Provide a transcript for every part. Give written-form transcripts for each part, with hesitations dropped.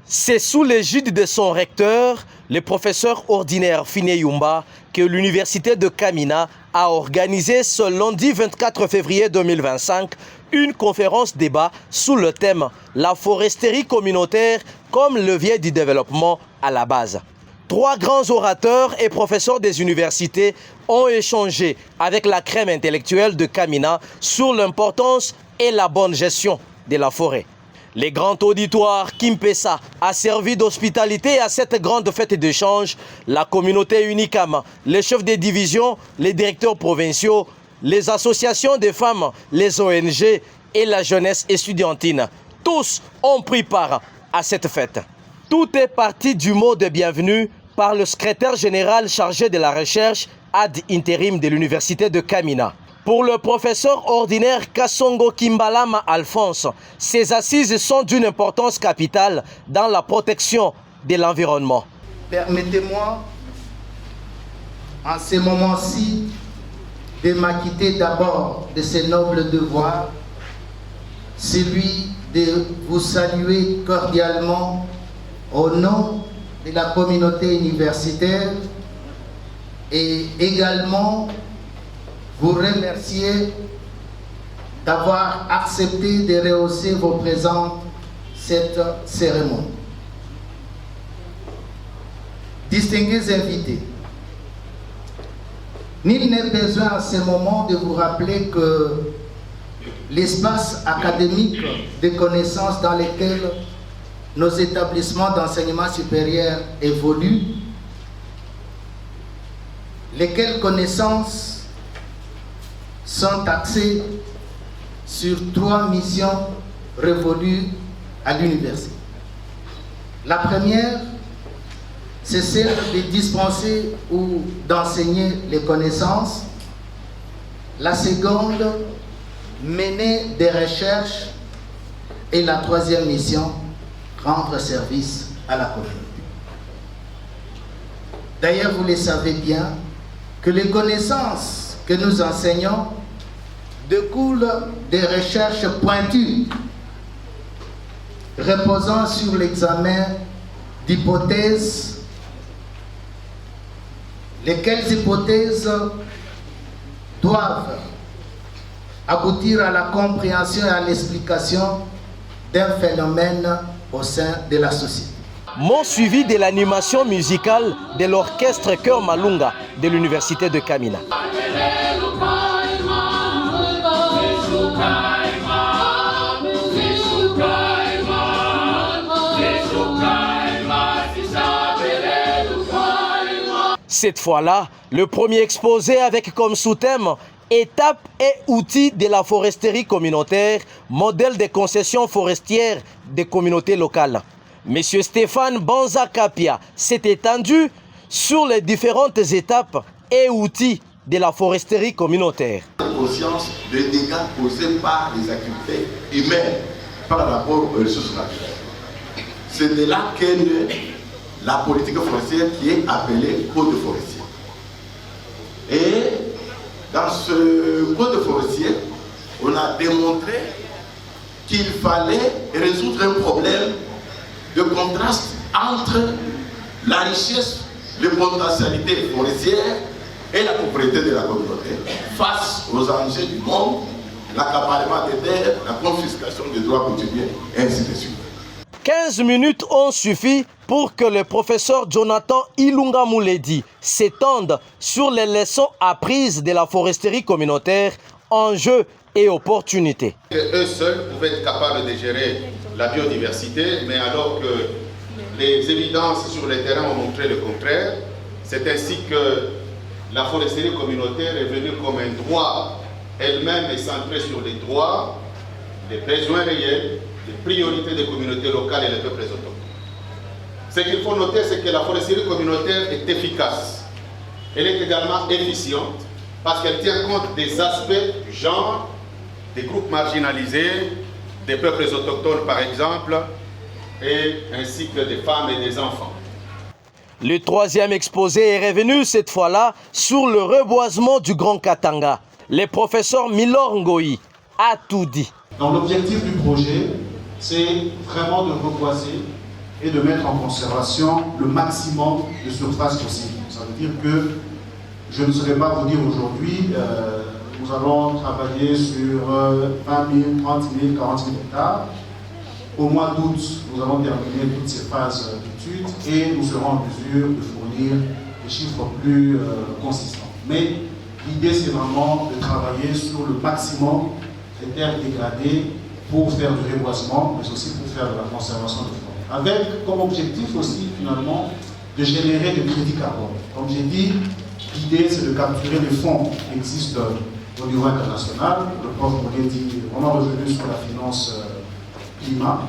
C'est sous l'égide de son recteur, le professeur ordinaire Fine Yumba, que l'université de Kamina a organisé ce lundi 24 février 2025 une conférence débat sous le thème « La foresterie communautaire comme levier du développement à la base ». 3 grands orateurs et professeurs des universités ont échangé avec la crème intellectuelle de Kamina sur l'importance et la bonne gestion de la forêt. Le grand auditoire Kimpesa a servi d'hospitalité à cette grande fête d'échange. La communauté Unicam, les chefs de division, les directeurs provinciaux, les associations de femmes, les ONG et la jeunesse estudiantine, tous ont pris part à cette fête. Tout est parti du mot de bienvenue par le secrétaire général chargé de la recherche ad intérim de l'université de Kamina. Pour le professeur ordinaire Kassongo Kimbalama Alphonse, ces assises sont d'une importance capitale dans la protection de l'environnement. Permettez-moi, en ce moment-ci, de m'acquitter d'abord de ce noble devoir, celui de vous saluer cordialement au nom de la communauté universitaire et également vous remercier d'avoir accepté de rehausser vos présents cette cérémonie. Distingués invités, nul n'est besoin à ce moment de vous rappeler que l'espace académique de connaissances dans lequel nos établissements d'enseignement supérieur évoluent, lesquelles connaissances sont axées sur 3 missions révolues à l'université. La première, c'est celle de dispenser ou d'enseigner les connaissances. La seconde, mener des recherches. Et la troisième mission, rendre service à la communauté. D'ailleurs, vous le savez bien, que les connaissances que nous enseignons découlent des recherches pointues reposant sur l'examen d'hypothèses, lesquelles hypothèses doivent aboutir à la compréhension et à l'explication d'un phénomène au sein de la société. Mon suivi de l'animation musicale de l'orchestre Cœur Malunga de l'université de Kamina. Cette fois-là, le premier exposé avec comme sous-thème étapes et outils de la foresterie communautaire, modèle de concession forestière des communautés locales. Monsieur Stéphane Banza-Kapia s'est étendu sur les différentes étapes et outils de la foresterie communautaire. Conscience des dégâts causés par les activités humaines par rapport aux ressources naturelles. C'est de là qu'est née la politique forestière qui est appelée Code forestier. Et dans ce code forestier, on a démontré qu'il fallait résoudre un problème de contraste entre la richesse, les potentialités forestières et la propriété de la communauté face aux enjeux du monde, l'accaparement des terres, la confiscation des droits coutumiers, et ainsi de suite. 15 minutes ont suffi pour que le professeur Jonathan Ilunga Mouledi s'étende sur les leçons apprises de la foresterie communautaire, enjeux et opportunités. Eux seuls pouvaient être capables de gérer la biodiversité, mais alors que les évidences sur le terrain ont montré le contraire, c'est ainsi que la foresterie communautaire est venue comme un droit, elle-même est centrée sur les droits, les besoins réels, les priorités des communautés locales et des peuples autochtones. Ce qu'il faut noter, c'est que la foresterie communautaire est efficace. Elle est également efficiente parce qu'elle tient compte des aspects du genre, des groupes marginalisés, des peuples autochtones par exemple, et ainsi que des femmes et des enfants. Le troisième exposé est revenu cette fois-là sur le reboisement du Grand Katanga. Le professeur Milor Ngoyi a tout dit. Donc l'objectif du projet, c'est vraiment de reboiser est de mettre en conservation le maximum de surface possible. Ça veut dire que je ne saurais pas vous dire aujourd'hui, nous allons travailler sur 20 000, 30 000, 40 000 hectares. Au mois d'août, nous allons terminer toutes ces phases d'études et nous serons en mesure de fournir des chiffres plus consistants. Mais l'idée, c'est vraiment de travailler sur le maximum des terres dégradées pour faire du reboisement, mais aussi pour faire de la conservation de forêt. Avec comme objectif aussi, finalement, de générer du crédit carbone. Comme j'ai dit, l'idée, c'est de capturer les fonds qui existent au niveau international. Le prof Mounier dit, on a revenu sur la finance climat.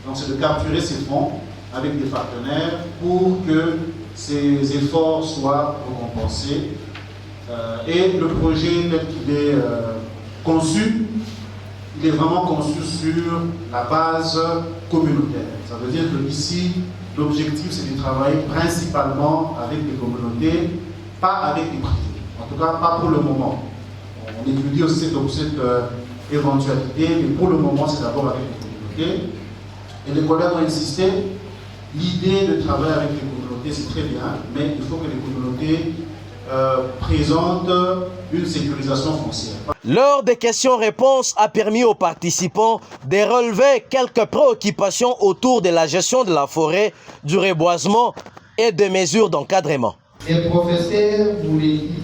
Donc, c'est de capturer ces fonds avec des partenaires pour que ces efforts soient récompensés. Et le projet tel qu'il est conçu, il est vraiment conçu sur la base communautaire. Ça veut dire que ici, l'objectif, c'est de travailler principalement avec les communautés, pas avec les privés. En tout cas, pas pour le moment. On étudie aussi cette éventualité, mais pour le moment, c'est d'abord avec les communautés. Et les collègues ont insisté, l'idée de travailler avec les communautés, c'est très bien, mais il faut que les communautés présentent une sécurisation foncière. L'heure des questions-réponses a permis aux participants de relever quelques préoccupations autour de la gestion de la forêt, du reboisement et des mesures d'encadrement. Le professeur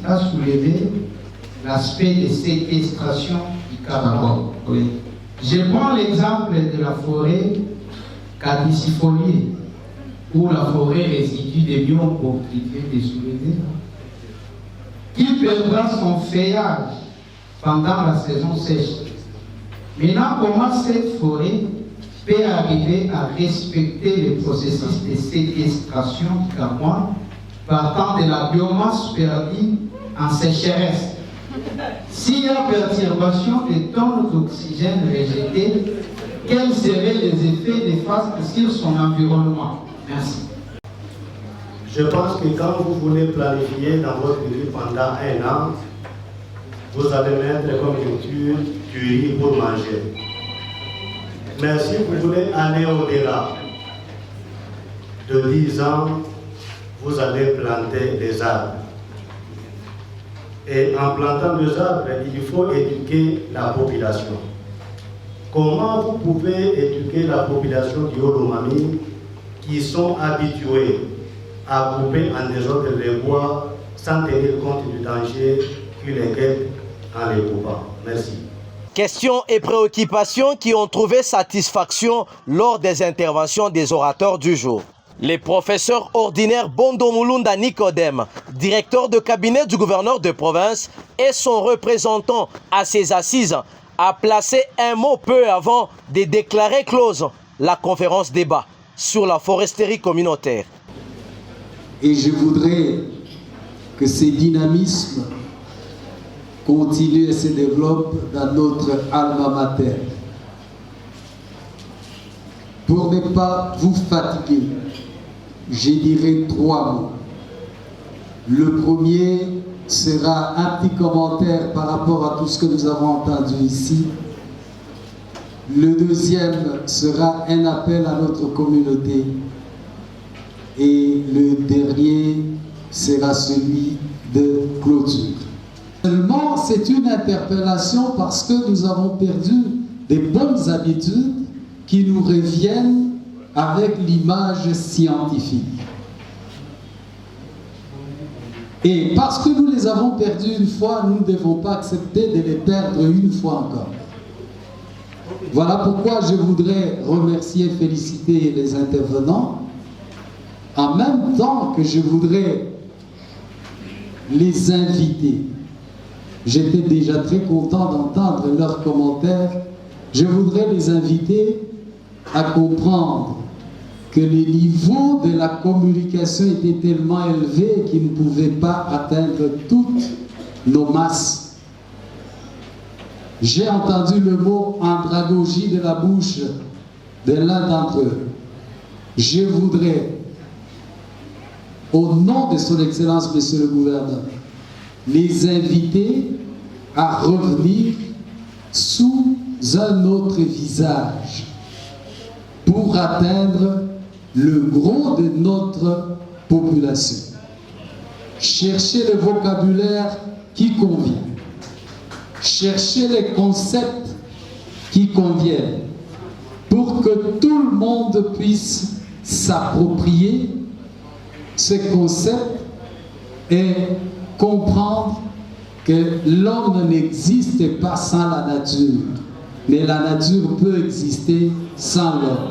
a soulevé l'aspect de séquestration du carbone. Oui. Je prends l'exemple de la forêt caducifoliée, où la forêt résidue des biomes cultivés des soulevés, qui perdra son feuillage pendant la saison sèche. Maintenant, comment cette forêt peut arriver à respecter le processus de séquestration du carbone partant de la biomasse perdue en sécheresse? S'il y a perturbation des tonnes d'oxygène rejetées, quels seraient les effets néfastes sur son environnement? Merci. Je pense que quand vous voulez planifier dans votre vie pendant 1 an, vous allez mettre comme culture du riz pour manger. Mais si vous voulez aller au-delà de 10 ans, vous allez planter des arbres. Et en plantant des arbres, il faut éduquer la population. Comment vous pouvez éduquer la population du Haut-Lomami qui sont habitués à couper en désordre les bois sans tenir compte du danger qui les guette en les coupant? Merci. Questions et préoccupations qui ont trouvé satisfaction lors des interventions des orateurs du jour. Les professeurs ordinaires Bondo Mulunda Nicodème, directeur de cabinet du gouverneur de province, et son représentant à ces assises, a placé un mot peu avant de déclarer close la conférence débat sur la foresterie communautaire. Et je voudrais que ces dynamismes continuent et se développent dans notre alma mater. Pour ne pas vous fatiguer, je dirai 3 mots. Le premier sera un petit commentaire par rapport à tout ce que nous avons entendu ici. Le deuxième sera un appel à notre communauté. Et le dernier sera celui de clôture. Seulement, c'est une interpellation parce que nous avons perdu des bonnes habitudes qui nous reviennent avec l'image scientifique. Et parce que nous les avons perdus une fois, nous ne devons pas accepter de les perdre une fois encore. Voilà pourquoi je voudrais remercier et féliciter les intervenants, en même temps que je voudrais les inviter. J'étais déjà très content d'entendre leurs commentaires. Je voudrais les inviter à comprendre que les niveaux de la communication étaient tellement élevés qu'ils ne pouvaient pas atteindre toutes nos masses. J'ai entendu le mot andragogie de la bouche de l'un d'entre eux. Je voudrais, au nom de son Excellence, Monsieur le Gouverneur, les inviter à revenir sous un autre visage pour atteindre le gros de notre population. Cherchez le vocabulaire qui convient. Cherchez les concepts qui conviennent pour que tout le monde puisse s'approprier ces concepts et comprendre que l'homme n'existe pas sans la nature, mais la nature peut exister sans l'homme.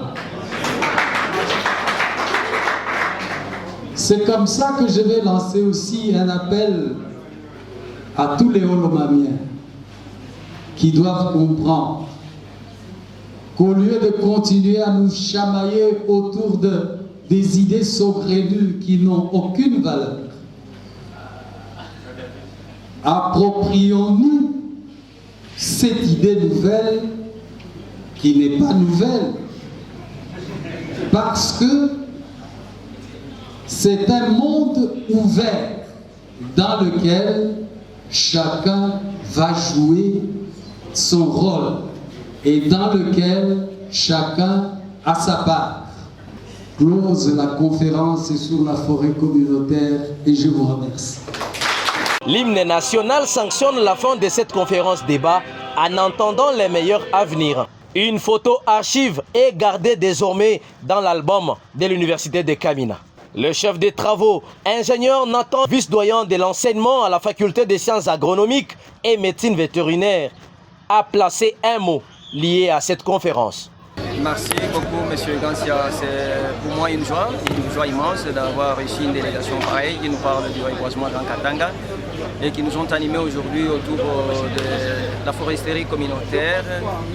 C'est comme ça que je vais lancer aussi un appel à tous les Holomamiens qui doivent comprendre qu'au lieu de continuer à nous chamailler autour des idées saugrenues qui n'ont aucune valeur, approprions-nous cette idée nouvelle qui n'est pas nouvelle, parce que c'est un monde ouvert dans lequel chacun va jouer son rôle et dans lequel chacun a sa part. Close la conférence sur la forêt communautaire et je vous remercie. L'hymne national sanctionne la fin de cette conférence débat en entendant les meilleurs avenirs. Une photo archive est gardée désormais dans l'album de l'université de Kamina. Le chef des travaux, ingénieur Nathan, vice-doyen de l'enseignement à la faculté des sciences agronomiques et médecine vétérinaire, a placé un mot lié à cette conférence. Merci beaucoup, M. Gansia. C'est pour moi une joie immense d'avoir reçu une délégation pareille qui nous parle du reboisement dans Katanga et qui nous ont animés aujourd'hui autour de la foresterie communautaire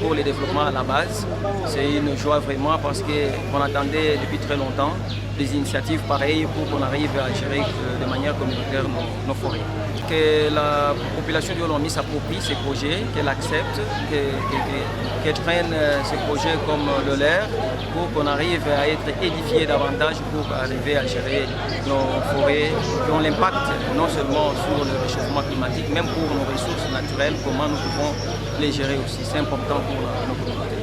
pour le développement à la base. C'est une joie vraiment parce qu'on attendait depuis très longtemps des initiatives pareilles pour qu'on arrive à gérer de manière communautaire nos forêts. Que la population du Holomie s'approprie ces projets, qu'elle accepte, qu'elle prenne ces projets comme le leur pour qu'on arrive à être édifié davantage pour arriver à gérer nos forêts qui ont l'impact non seulement sur le réchauffement climatique, même pour nos ressources naturelles, comment nous pouvons les gérer aussi. C'est important pour nos communautés.